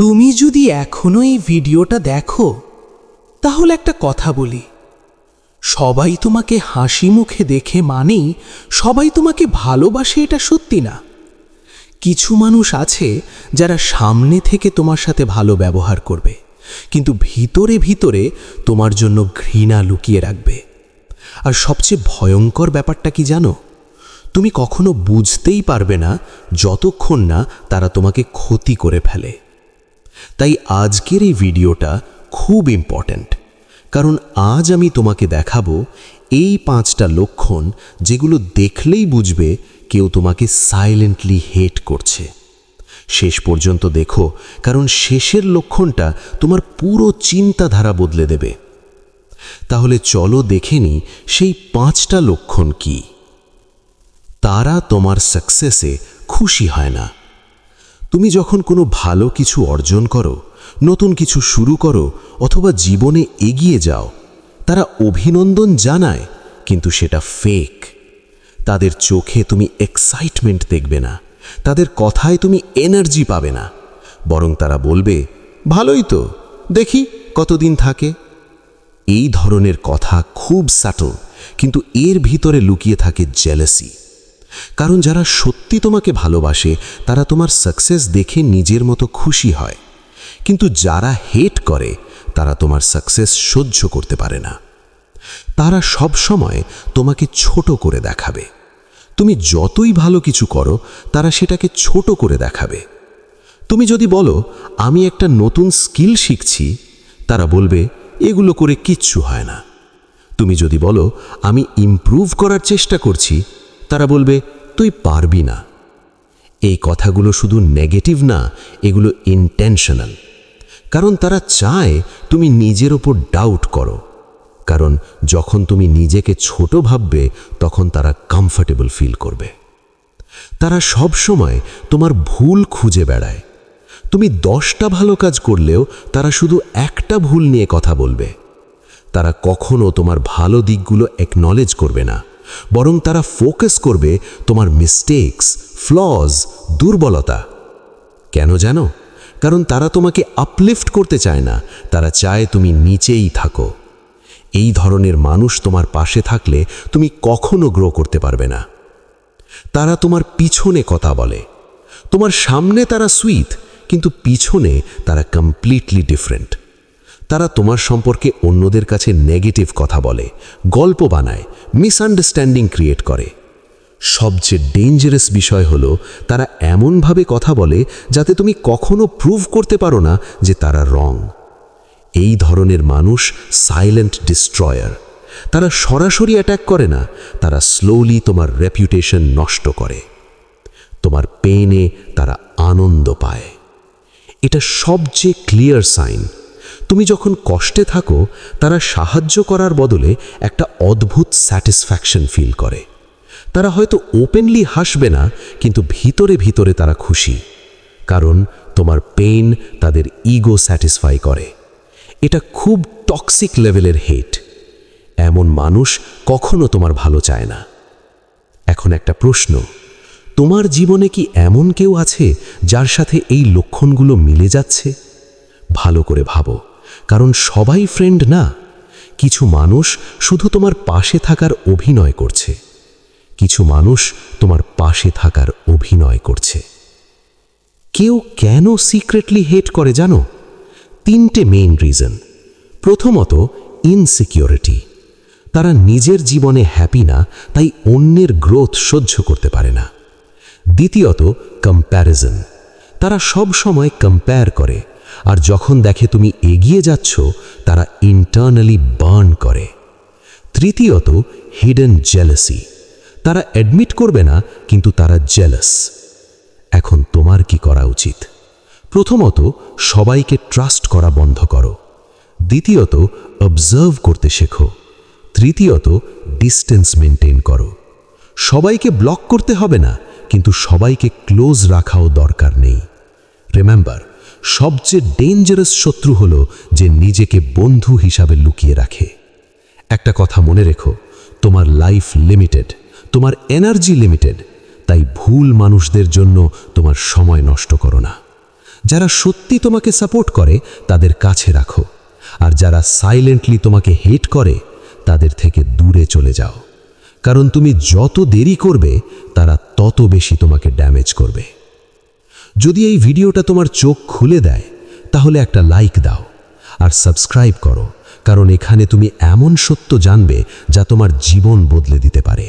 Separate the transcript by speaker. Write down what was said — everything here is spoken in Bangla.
Speaker 1: তুমি যদি এখনো এই ভিডিওটা দেখো তাহলে একটা কথা বলি, সবাই তোমাকে হাসি মুখে দেখে মানেই সবাই তোমাকে ভালোবাসে এটা সত্যি না। কিছু মানুষ আছে যারা সামনে থেকে তোমার সাথে ভালো ব্যবহার করবে, কিন্তু ভিতরে ভিতরে তোমার জন্য ঘৃণা লুকিয়ে রাখবে। আর সবচেয়ে ভয়ঙ্কর ব্যাপারটা কি জানো? তুমি কখনো বুঝতেই পারবে না যতক্ষণ না তারা তোমাকে ক্ষতি করে ফেলে। তাই আজকের এই ভিডিওটা খুব ইম্পর্ট্যান্ট, কারণ আজ আমি তোমাকে দেখাবো এই 5টা লক্ষণ যেগুলো দেখলেই বুঝবে কেউ তোমাকে সাইলেন্টলি হেট করছে। শেষ পর্যন্ত দেখো, কারণ শেষের লক্ষণটা তোমার পুরো চিন্তাধারা বদলে দেবে। তাহলে চলো দেখে নিই সেই 5টা লক্ষণ কি। তারা তোমার সাকসেসে খুশি হয় না। তুমি যখন কোনো ভালো কিছু অর্জন করো, নতুন কিছু শুরু করো অথবা জীবনে এগিয়ে যাও, তারা অভিনন্দন জানায়, কিন্তু সেটা ফেক। তাদের চোখে তুমি এক্সাইটমেন্ট দেখবে না, তাদের কথায় তুমি এনার্জি পাবে না, বরং তারা বলবে, ভালোই তো, দেখি কতদিন থাকে। এই ধরনের কথা খুব সাটল, কিন্তু এর ভিতরে লুকিয়ে থাকে জেলাসি। কারণ যারা সত্যি তোমাকে ভালোবাসে তারা তোমার সাকসেস দেখে নিজের মতো খুশি হয়, কিন্তু যারা হেট করে তারা তোমার সাকসেস সহ্য করতে পারে না। তারা সব সময় তোমাকে ছোট করে দেখাবে। তুমি যতই ভালো কিছু করো তারা সেটাকে ছোট করে দেখাবে। তুমি যদি বলো আমি একটা নতুন স্কিল শিখছি, তারা বলবে এগুলো করে কিচ্ছু হয় না। তুমি যদি বলো আমি ইমপ্রুভ করার চেষ্টা করছি, তারা বলবে তুই পারবি না। এই কথাগুলো শুধু নেগেটিভ না, এগুলো ইন্টেনশনাল। কারণ তারা চায় তুমি নিজের ওপর ডাউট করো। কারণ যখন তুমি নিজেকে ছোট ভাববে তখন তারা কমফর্টেবল ফিল করবে। তারা সব সময় তোমার ভুল খুঁজে বেড়ায়। তুমি 10টা ভালো কাজ করলেও তারা শুধু একটা ভুল নিয়ে কথা বলবে। তারা কখনো তোমার ভালো দিকগুলো অ্যাকনলেজ করবে না, বরং তারা ফোকাস করবে তোমার মিস্টেকস, ফ্লজ, দুর্বলতা। কেন জানো? কারণ তারা তোমাকে আপলিফট করতে চায় না, তারা চায় তুমি নিচেই থাকো। এই ধরনের মানুষ তোমার পাশে থাকলে তুমি কখনো গ্রো করতে পারবে না। তারা তোমার পিছনে কথা বলে। তোমার সামনে তারা সুইট, কিন্তু পিছনে তারা কমপ্লিটলি ডিফারেন্ট। তারা তোমার সম্পর্কে অন্যদের কাছে নেগেটিভ কথা বলে, গল্প বানায়, মিসআন্ডারস্ট্যান্ডিং ক্রিয়েট করে। সবচেয়ে ডেঞ্জারাস বিষয় হলো তারা এমনভাবে কথা বলে যাতে তুমি কখনো প্রুভ করতে পারো না যে তারা রং। এই ধরনের মানুষ সাইলেন্ট ডিস্ট্রয়ার। তারা সরাসরি অ্যাটাক করে না, তারা স্লোলি তোমার রেপুটেশন নষ্ট করে। তোমার পেনে তারা আনন্দ পায়। এটা সবচেয়ে ক্লিয়ার সাইন। তুমি যখন কষ্টে থাকো তারা সাহায্য করার বদলে একটা অদ্ভুত স্যাটিসফ্যাকশন ফিল করে। তারা হয়তো ওপেনলি হাসবে না, কিন্তু ভিতরে ভিতরে তারা খুশি। কারণ তোমার পেইন তাদের ইগো স্যাটিসফাই করে। এটা খুব টক্সিক লেভেলের হেট। এমন মানুষ কখনো তোমার ভালো চায় না। এখন একটা প্রশ্ন, তোমার জীবনে কি এমন কেউ আছে যার সাথে এই লক্ষণগুলো মিলে যাচ্ছে? ভালো করে ভাবো, কারণ সবাই ফ্রেন্ড না। কিছু মানুষ শুধু তোমার পাশে থাকার অভিনয় করছে, কিছু মানুষ তোমার পাশে থাকার অভিনয় করছে। কেউ কেন সিক্রেটলি হেট করে জানো? 3টে মেইন রিজন। প্রথমত, ইনসিকিউরিটি। তারা নিজের জীবনে হ্যাপি না, তাই অন্যের গ্রোথ সহ্য করতে পারে না। দ্বিতীয়ত, কম্প্যারিজন। তারা সব সময় কম্পেয়ার করে, আর যখন দেখে তুমি এগিয়ে যাচ্ছ তারা ইন্টারনালি বার্ন করে। তৃতীয়ত, হিডেন জেলাসি। তারা অ্যাডমিট করবে না, কিন্তু তারা জেলাস। এখন তোমার কি করা উচিত? প্রথমত, সবাইকে ট্রাস্ট করা বন্ধ করো। দ্বিতীয়ত, অবজার্ভ করতে শেখো। তৃতীয়ত, ডিস্টেন্স মেনটেন করো। সবাইকে ব্লক করতে হবে না, কিন্তু সবাইকে ক্লোজ রাখাও দরকার নেই। রিমেম্বার, সবচেয়ে ডেঞ্জারাস শত্রু হলো যে নিজেকে বন্ধু হিসাবে লুকিয়ে রাখে। একটা কথা মনে রেখো, তোমার লাইফ লিমিটেড, তোমার এনার্জি লিমিটেড। তাই ভুল মানুষদের জন্য তোমার সময় নষ্ট করো না।
Speaker 2: যারা সত্যি তোমাকে সাপোর্ট করে তাদের কাছে রাখো, আর যারা সাইলেন্টলি তোমাকে হেট করে তাদের থেকে দূরে চলে যাও, কারণ তুমি যত দেরি করবে তারা তত বেশি তোমাকে ড্যামেজ করবে। যদি এই ভিডিওটা তোমার চোখ খুলে দেয় তাহলে একটা লাইক দাও আর সাবস্ক্রাইব করো, কারণ এখানে তুমি এমন সত্য জানবে যা তোমার জীবন বদলে দিতে পারে।